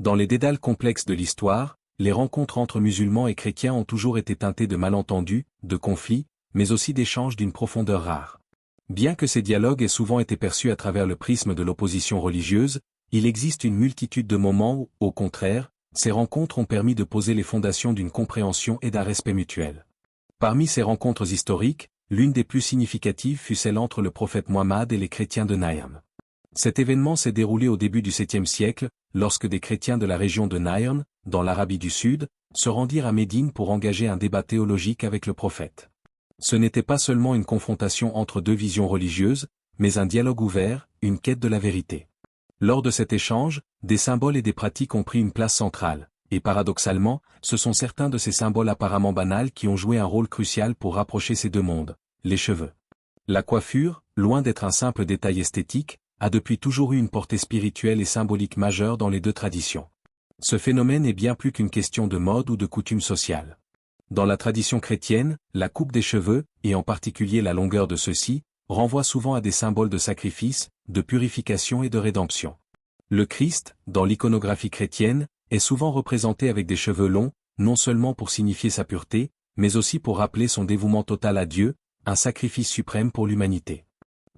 Dans les dédales complexes de l'histoire, les rencontres entre musulmans et chrétiens ont toujours été teintées de malentendus, de conflits, mais aussi d'échanges d'une profondeur rare. Bien que ces dialogues aient souvent été perçus à travers le prisme de l'opposition religieuse, il existe une multitude de moments où, au contraire, ces rencontres ont permis de poser les fondations d'une compréhension et d'un respect mutuel. Parmi ces rencontres historiques, l'une des plus significatives fut celle entre le prophète Muhammad et les chrétiens de Naïrn. Cet événement s'est déroulé au début du 7e siècle, lorsque des chrétiens de la région de Naïrn, dans l'Arabie du Sud, se rendirent à Médine pour engager un débat théologique avec le prophète. Ce n'était pas seulement une confrontation entre deux visions religieuses, mais un dialogue ouvert, une quête de la vérité. Lors de cet échange, des symboles et des pratiques ont pris une place centrale, et paradoxalement, ce sont certains de ces symboles apparemment banals qui ont joué un rôle crucial pour rapprocher ces deux mondes, les cheveux. La coiffure, loin d'être un simple détail esthétique, a depuis toujours eu une portée spirituelle et symbolique majeure dans les deux traditions. Ce phénomène est bien plus qu'une question de mode ou de coutume sociale. Dans la tradition chrétienne, la coupe des cheveux, et en particulier la longueur de ceux-ci, renvoie souvent à des symboles de sacrifice, de purification et de rédemption. Le Christ, dans l'iconographie chrétienne, est souvent représenté avec des cheveux longs, non seulement pour signifier sa pureté, mais aussi pour rappeler son dévouement total à Dieu, un sacrifice suprême pour l'humanité.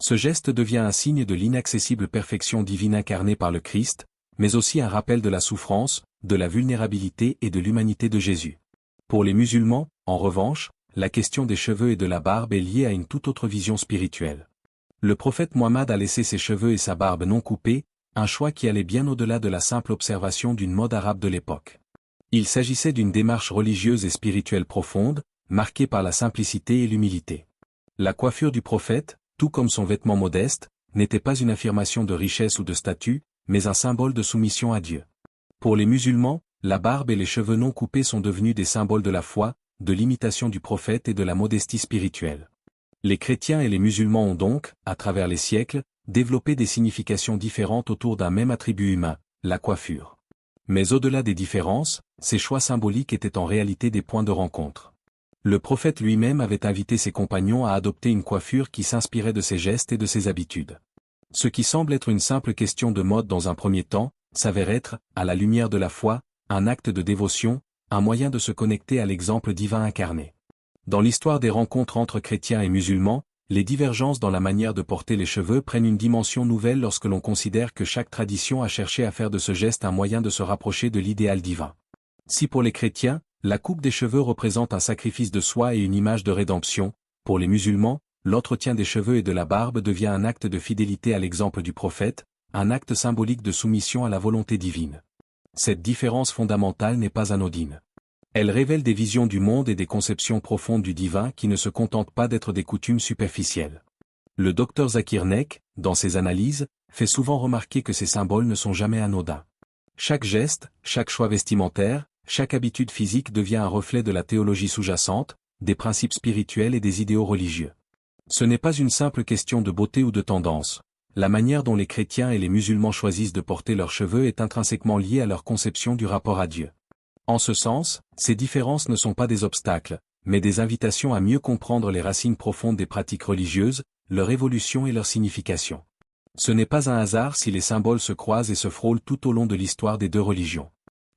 Ce geste devient un signe de l'inaccessible perfection divine incarnée par le Christ, mais aussi un rappel de la souffrance, de la vulnérabilité et de l'humanité de Jésus. Pour les musulmans, en revanche, la question des cheveux et de la barbe est liée à une toute autre vision spirituelle. Le prophète Muhammad a laissé ses cheveux et sa barbe non coupés, un choix qui allait bien au-delà de la simple observation d'une mode arabe de l'époque. Il s'agissait d'une démarche religieuse et spirituelle profonde, marquée par la simplicité et l'humilité. La coiffure du prophète, tout comme son vêtement modeste, n'était pas une affirmation de richesse ou de statut, mais un symbole de soumission à Dieu. Pour les musulmans, la barbe et les cheveux non coupés sont devenus des symboles de la foi, de l'imitation du prophète et de la modestie spirituelle. Les chrétiens et les musulmans ont donc, à travers les siècles, développé des significations différentes autour d'un même attribut humain, la coiffure. Mais au-delà des différences, ces choix symboliques étaient en réalité des points de rencontre. Le prophète lui-même avait invité ses compagnons à adopter une coiffure qui s'inspirait de ses gestes et de ses habitudes. Ce qui semble être une simple question de mode dans un premier temps, s'avère être, à la lumière de la foi, un acte de dévotion, un moyen de se connecter à l'exemple divin incarné. Dans l'histoire des rencontres entre chrétiens et musulmans, les divergences dans la manière de porter les cheveux prennent une dimension nouvelle lorsque l'on considère que chaque tradition a cherché à faire de ce geste un moyen de se rapprocher de l'idéal divin. Si pour les chrétiens, la coupe des cheveux représente un sacrifice de soi et une image de rédemption, pour les musulmans, l'entretien des cheveux et de la barbe devient un acte de fidélité à l'exemple du prophète, un acte symbolique de soumission à la volonté divine. Cette différence fondamentale n'est pas anodine. Elle révèle des visions du monde et des conceptions profondes du divin qui ne se contentent pas d'être des coutumes superficielles. Le docteur Zakir Naik, dans ses analyses, fait souvent remarquer que ces symboles ne sont jamais anodins. Chaque geste, chaque choix vestimentaire, chaque habitude physique devient un reflet de la théologie sous-jacente, des principes spirituels et des idéaux religieux. Ce n'est pas une simple question de beauté ou de tendance. La manière dont les chrétiens et les musulmans choisissent de porter leurs cheveux est intrinsèquement liée à leur conception du rapport à Dieu. En ce sens, ces différences ne sont pas des obstacles, mais des invitations à mieux comprendre les racines profondes des pratiques religieuses, leur évolution et leur signification. Ce n'est pas un hasard si les symboles se croisent et se frôlent tout au long de l'histoire des deux religions.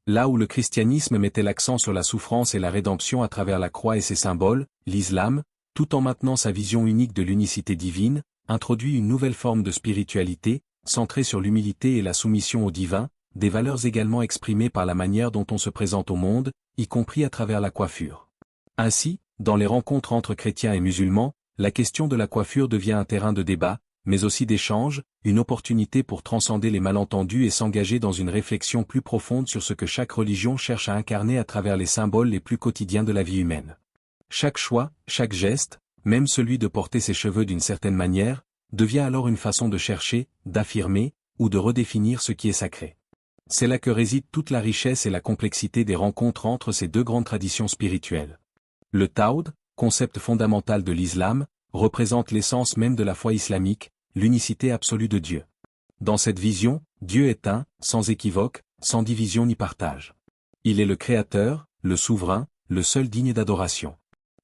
Là où le christianisme mettait l'accent sur la souffrance et la rédemption à travers la croix et ses symboles, l'islam, tout en maintenant sa vision unique de l'unicité divine, introduit une nouvelle forme de spiritualité, centrée sur l'humilité et la soumission au divin, des valeurs également exprimées par la manière dont on se présente au monde, y compris à travers la coiffure. Ainsi, dans les rencontres entre chrétiens et musulmans, la question de la coiffure devient un terrain de débat, mais aussi d'échange, une opportunité pour transcender les malentendus et s'engager dans une réflexion plus profonde sur ce que chaque religion cherche à incarner à travers les symboles les plus quotidiens de la vie humaine. Chaque choix, chaque geste, même celui de porter ses cheveux d'une certaine manière, devient alors une façon de chercher, d'affirmer, ou de redéfinir ce qui est sacré. C'est là que réside toute la richesse et la complexité des rencontres entre ces deux grandes traditions spirituelles. Le Tawhid, concept fondamental de l'islam, représente l'essence même de la foi islamique, l'unicité absolue de Dieu. Dans cette vision, Dieu est un, sans équivoque, sans division ni partage. Il est le Créateur, le Souverain, le seul digne d'adoration.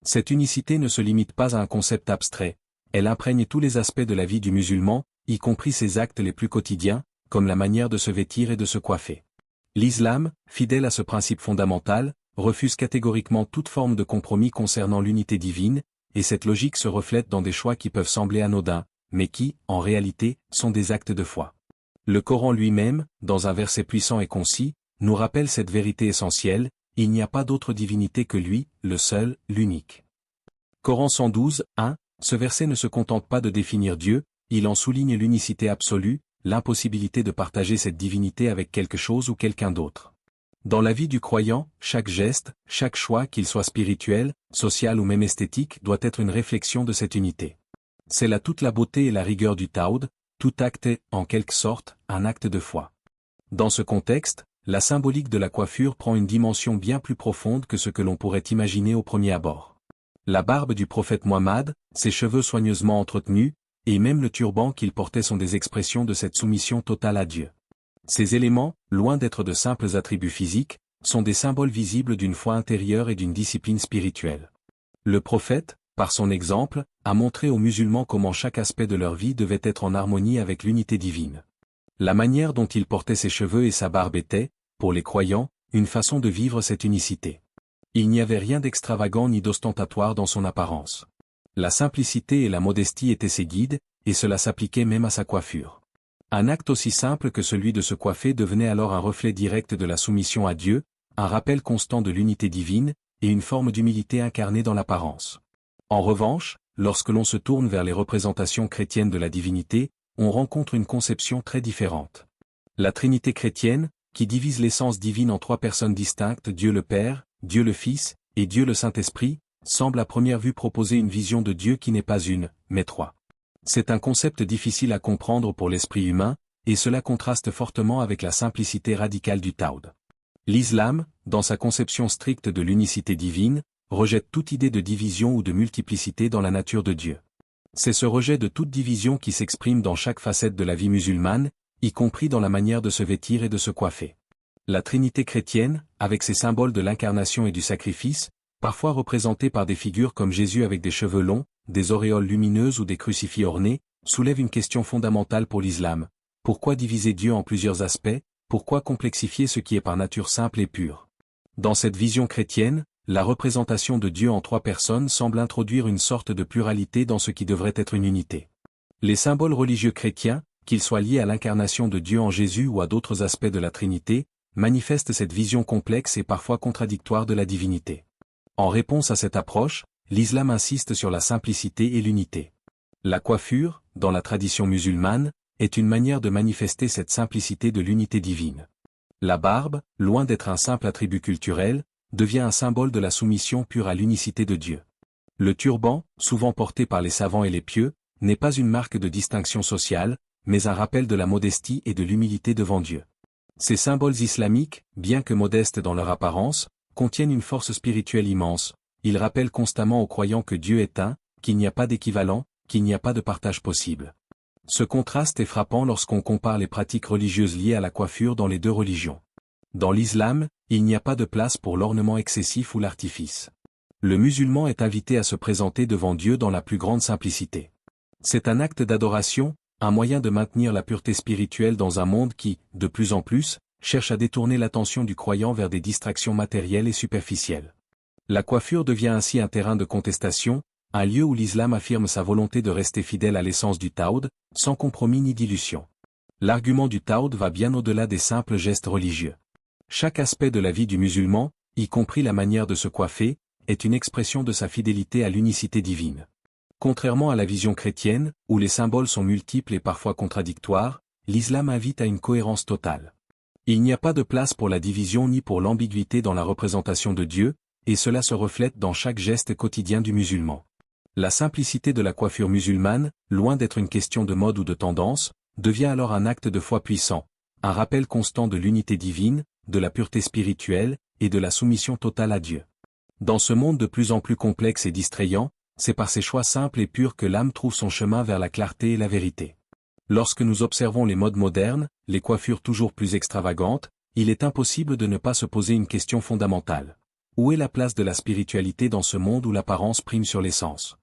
Cette unicité ne se limite pas à un concept abstrait, elle imprègne tous les aspects de la vie du musulman, y compris ses actes les plus quotidiens, comme la manière de se vêtir et de se coiffer. L'islam, fidèle à ce principe fondamental, refuse catégoriquement toute forme de compromis concernant l'unité divine, et cette logique se reflète dans des choix qui peuvent sembler anodins, mais qui, en réalité, sont des actes de foi. Le Coran lui-même, dans un verset puissant et concis, nous rappelle cette vérité essentielle: il n'y a pas d'autre divinité que lui, le seul, l'unique. Coran 112, 1, ce verset ne se contente pas de définir Dieu, il en souligne l'unicité absolue, l'impossibilité de partager cette divinité avec quelque chose ou quelqu'un d'autre. Dans la vie du croyant, chaque geste, chaque choix, qu'il soit spirituel, social ou même esthétique, doit être une réflexion de cette unité. C'est là toute la beauté et la rigueur du Tawhid, tout acte est, en quelque sorte, un acte de foi. Dans ce contexte, la symbolique de la coiffure prend une dimension bien plus profonde que ce que l'on pourrait imaginer au premier abord. La barbe du prophète Muhammad, ses cheveux soigneusement entretenus, et même le turban qu'il portait sont des expressions de cette soumission totale à Dieu. Ces éléments, loin d'être de simples attributs physiques, sont des symboles visibles d'une foi intérieure et d'une discipline spirituelle. Le prophète, par son exemple, a montré aux musulmans comment chaque aspect de leur vie devait être en harmonie avec l'unité divine. La manière dont il portait ses cheveux et sa barbe était, pour les croyants, une façon de vivre cette unicité. Il n'y avait rien d'extravagant ni d'ostentatoire dans son apparence. La simplicité et la modestie étaient ses guides, et cela s'appliquait même à sa coiffure. Un acte aussi simple que celui de se coiffer devenait alors un reflet direct de la soumission à Dieu, un rappel constant de l'unité divine, et une forme d'humilité incarnée dans l'apparence. En revanche, lorsque l'on se tourne vers les représentations chrétiennes de la divinité, on rencontre une conception très différente. La Trinité chrétienne, qui divise l'essence divine en trois personnes distinctes, Dieu le Père, Dieu le Fils, et Dieu le Saint-Esprit, semble à première vue proposer une vision de Dieu qui n'est pas une, mais trois. C'est un concept difficile à comprendre pour l'esprit humain, et cela contraste fortement avec la simplicité radicale du Tawhid. L'islam, dans sa conception stricte de l'unicité divine, rejette toute idée de division ou de multiplicité dans la nature de Dieu. C'est ce rejet de toute division qui s'exprime dans chaque facette de la vie musulmane, y compris dans la manière de se vêtir et de se coiffer. La Trinité chrétienne, avec ses symboles de l'incarnation et du sacrifice, parfois représentés par des figures comme Jésus avec des cheveux longs, des auréoles lumineuses ou des crucifix ornés, soulève une question fondamentale pour l'islam. Pourquoi diviser Dieu en plusieurs aspects? Pourquoi complexifier ce qui est par nature simple et pur? Dans cette vision chrétienne, la représentation de Dieu en trois personnes semble introduire une sorte de pluralité dans ce qui devrait être une unité. Les symboles religieux chrétiens, qu'ils soient liés à l'incarnation de Dieu en Jésus ou à d'autres aspects de la Trinité, manifestent cette vision complexe et parfois contradictoire de la divinité. En réponse à cette approche, l'islam insiste sur la simplicité et l'unité. La coiffure, dans la tradition musulmane, est une manière de manifester cette simplicité de l'unité divine. La barbe, loin d'être un simple attribut culturel, devient un symbole de la soumission pure à l'unicité de Dieu. Le turban, souvent porté par les savants et les pieux, n'est pas une marque de distinction sociale, mais un rappel de la modestie et de l'humilité devant Dieu. Ces symboles islamiques, bien que modestes dans leur apparence, contiennent une force spirituelle immense. Ils rappellent constamment aux croyants que Dieu est un, qu'il n'y a pas d'équivalent, qu'il n'y a pas de partage possible. Ce contraste est frappant lorsqu'on compare les pratiques religieuses liées à la coiffure dans les deux religions. Dans l'islam, il n'y a pas de place pour l'ornement excessif ou l'artifice. Le musulman est invité à se présenter devant Dieu dans la plus grande simplicité. C'est un acte d'adoration, un moyen de maintenir la pureté spirituelle dans un monde qui, de plus en plus, cherche à détourner l'attention du croyant vers des distractions matérielles et superficielles. La coiffure devient ainsi un terrain de contestation, un lieu où l'islam affirme sa volonté de rester fidèle à l'essence du Tawhid, sans compromis ni dilution. L'argument du Tawhid va bien au-delà des simples gestes religieux. Chaque aspect de la vie du musulman, y compris la manière de se coiffer, est une expression de sa fidélité à l'unicité divine. Contrairement à la vision chrétienne, où les symboles sont multiples et parfois contradictoires, l'islam invite à une cohérence totale. Il n'y a pas de place pour la division ni pour l'ambiguïté dans la représentation de Dieu, et cela se reflète dans chaque geste quotidien du musulman. La simplicité de la coiffure musulmane, loin d'être une question de mode ou de tendance, devient alors un acte de foi puissant, un rappel constant de l'unité divine, de la pureté spirituelle, et de la soumission totale à Dieu. Dans ce monde de plus en plus complexe et distrayant, c'est par ces choix simples et purs que l'âme trouve son chemin vers la clarté et la vérité. Lorsque nous observons les modes modernes, les coiffures toujours plus extravagantes, il est impossible de ne pas se poser une question fondamentale. Où est la place de la spiritualité dans ce monde où l'apparence prime sur l'essence?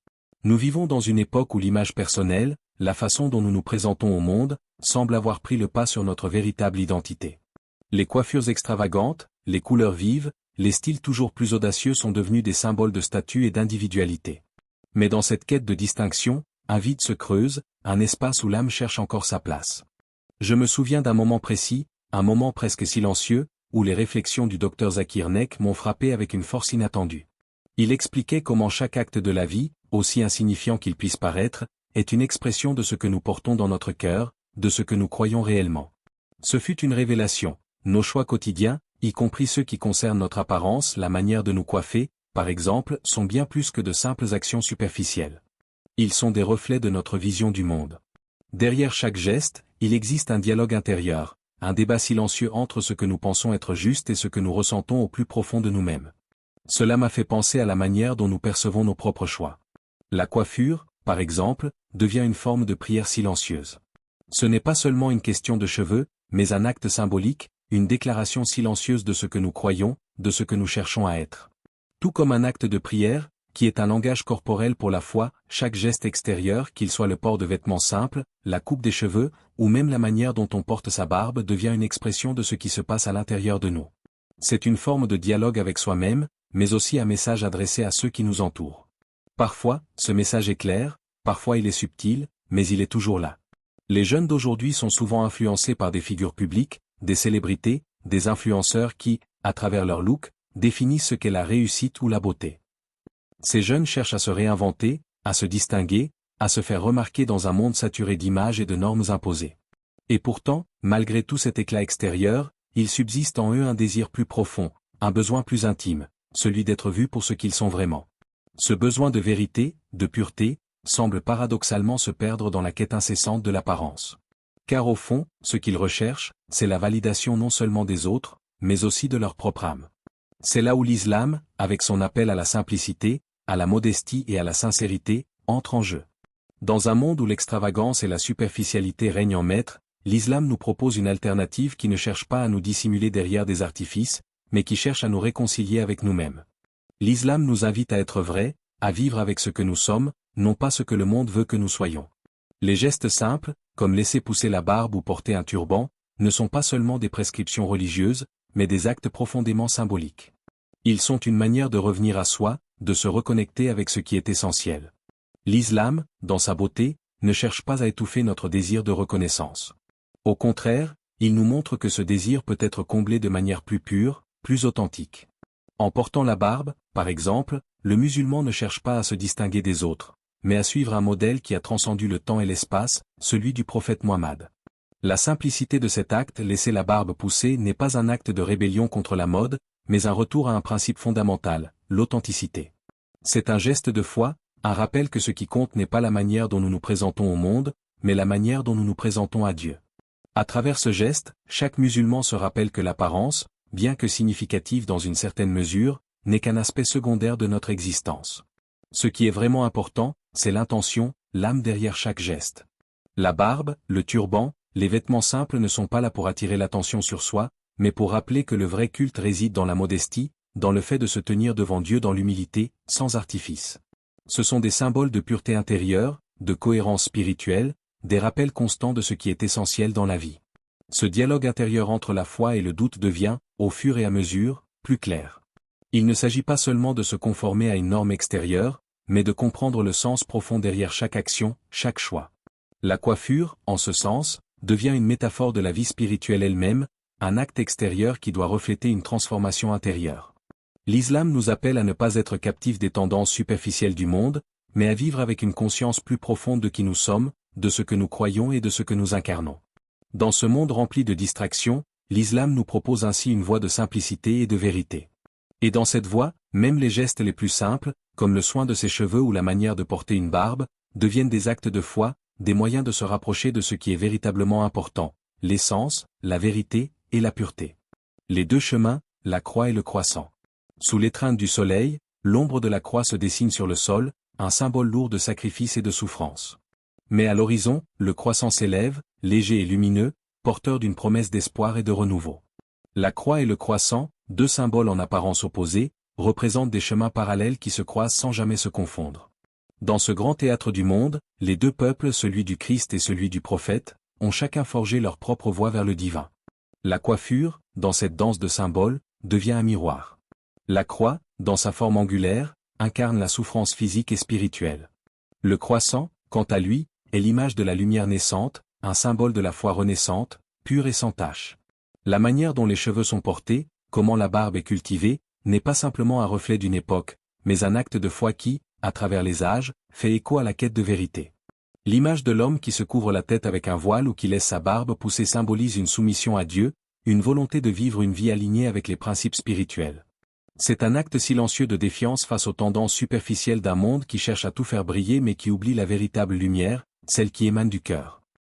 Nous vivons dans une époque où l'image personnelle, la façon dont nous nous présentons au monde, semble avoir pris le pas sur notre véritable identité. Les coiffures extravagantes, les couleurs vives, les styles toujours plus audacieux sont devenus des symboles de statut et d'individualité. Mais dans cette quête de distinction, un vide se creuse, un espace où l'âme cherche encore sa place. Je me souviens d'un moment précis, un moment presque silencieux, où les réflexions du docteur Zakir Nek m'ont frappé avec une force inattendue. Il expliquait comment chaque acte de la vie, aussi insignifiant qu'il puisse paraître, est une expression de ce que nous portons dans notre cœur, de ce que nous croyons réellement. Ce fut une révélation. Nos choix quotidiens, y compris ceux qui concernent notre apparence, la manière de nous coiffer, par exemple, sont bien plus que de simples actions superficielles. Ils sont des reflets de notre vision du monde. Derrière chaque geste, il existe un dialogue intérieur, un débat silencieux entre ce que nous pensons être juste et ce que nous ressentons au plus profond de nous-mêmes. Cela m'a fait penser à la manière dont nous percevons nos propres choix. La coiffure, par exemple, devient une forme de prière silencieuse. Ce n'est pas seulement une question de cheveux, mais un acte symbolique, une déclaration silencieuse de ce que nous croyons, de ce que nous cherchons à être. Tout comme un acte de prière, qui est un langage corporel pour la foi, chaque geste extérieur, qu'il soit le port de vêtements simples, la coupe des cheveux, ou même la manière dont on porte sa barbe devient une expression de ce qui se passe à l'intérieur de nous. C'est une forme de dialogue avec soi-même, mais aussi un message adressé à ceux qui nous entourent. Parfois, ce message est clair, parfois il est subtil, mais il est toujours là. Les jeunes d'aujourd'hui sont souvent influencés par des figures publiques, des célébrités, des influenceurs qui, à travers leur look, définissent ce qu'est la réussite ou la beauté. Ces jeunes cherchent à se réinventer, à se distinguer, à se faire remarquer dans un monde saturé d'images et de normes imposées. Et pourtant, malgré tout cet éclat extérieur, il subsiste en eux un désir plus profond, un besoin plus intime, celui d'être vus pour ce qu'ils sont vraiment. Ce besoin de vérité, de pureté, semble paradoxalement se perdre dans la quête incessante de l'apparence. Car au fond, ce qu'ils recherchent, c'est la validation non seulement des autres, mais aussi de leur propre âme. C'est là où l'islam, avec son appel à la simplicité, à la modestie et à la sincérité, entre en jeu. Dans un monde où l'extravagance et la superficialité règnent en maître, l'islam nous propose une alternative qui ne cherche pas à nous dissimuler derrière des artifices, mais qui cherche à nous réconcilier avec nous-mêmes. L'islam nous invite à être vrais, à vivre avec ce que nous sommes, non pas ce que le monde veut que nous soyons. Les gestes simples, comme laisser pousser la barbe ou porter un turban, ne sont pas seulement des prescriptions religieuses, mais des actes profondément symboliques. Ils sont une manière de revenir à soi, de se reconnecter avec ce qui est essentiel. L'islam, dans sa beauté, ne cherche pas à étouffer notre désir de reconnaissance. Au contraire, il nous montre que ce désir peut être comblé de manière plus pure, plus authentique. En portant la barbe, par exemple, le musulman ne cherche pas à se distinguer des autres, mais à suivre un modèle qui a transcendu le temps et l'espace, celui du prophète Mohammed. La simplicité de cet acte, laisser la barbe pousser, n'est pas un acte de rébellion contre la mode, mais un retour à un principe fondamental, l'authenticité. C'est un geste de foi, un rappel que ce qui compte n'est pas la manière dont nous nous présentons au monde, mais la manière dont nous nous présentons à Dieu. À travers ce geste, chaque musulman se rappelle que l'apparence, bien que significative dans une certaine mesure, n'est qu'un aspect secondaire de notre existence. Ce qui est vraiment important, c'est l'intention, l'âme derrière chaque geste. La barbe, le turban, les vêtements simples ne sont pas là pour attirer l'attention sur soi, mais pour rappeler que le vrai culte réside dans la modestie, dans le fait de se tenir devant Dieu dans l'humilité, sans artifice. Ce sont des symboles de pureté intérieure, de cohérence spirituelle, des rappels constants de ce qui est essentiel dans la vie. Ce dialogue intérieur entre la foi et le doute devient, au fur et à mesure, plus clair. Il ne s'agit pas seulement de se conformer à une norme extérieure, mais de comprendre le sens profond derrière chaque action, chaque choix. La coiffure, en ce sens, devient une métaphore de la vie spirituelle elle-même, un acte extérieur qui doit refléter une transformation intérieure. L'islam nous appelle à ne pas être captifs des tendances superficielles du monde, mais à vivre avec une conscience plus profonde de qui nous sommes, de ce que nous croyons et de ce que nous incarnons. Dans ce monde rempli de distractions, l'islam nous propose ainsi une voie de simplicité et de vérité. Et dans cette voie, même les gestes les plus simples, comme le soin de ses cheveux ou la manière de porter une barbe, deviennent des actes de foi, des moyens de se rapprocher de ce qui est véritablement important, l'essence, la vérité et la pureté. Les deux chemins, la croix et le croissant. Sous l'étreinte du soleil, l'ombre de la croix se dessine sur le sol, un symbole lourd de sacrifice et de souffrance. Mais à l'horizon, le croissant s'élève, léger et lumineux, porteur d'une promesse d'espoir et de renouveau. La croix et le croissant, deux symboles en apparence opposés, représentent des chemins parallèles qui se croisent sans jamais se confondre. Dans ce grand théâtre du monde, les deux peuples, celui du Christ et celui du prophète, ont chacun forgé leur propre voie vers le divin. La coiffure, dans cette danse de symboles, devient un miroir. La croix, dans sa forme angulaire, incarne la souffrance physique et spirituelle. Le croissant, quant à lui, est l'image de la lumière naissante, un symbole de la foi renaissante, pure et sans tache. La manière dont les cheveux sont portés, comment la barbe est cultivée, n'est pas simplement un reflet d'une époque, mais un acte de foi qui, à travers les âges, fait écho à la quête de vérité. L'image de l'homme qui se couvre la tête avec un voile ou qui laisse sa barbe pousser symbolise une soumission à Dieu, une volonté de vivre une vie alignée avec les principes spirituels. C'est un acte silencieux de défiance face aux tendances superficielles d'un monde qui cherche à tout faire briller mais qui oublie la véritable lumière, celle qui émane du cœur.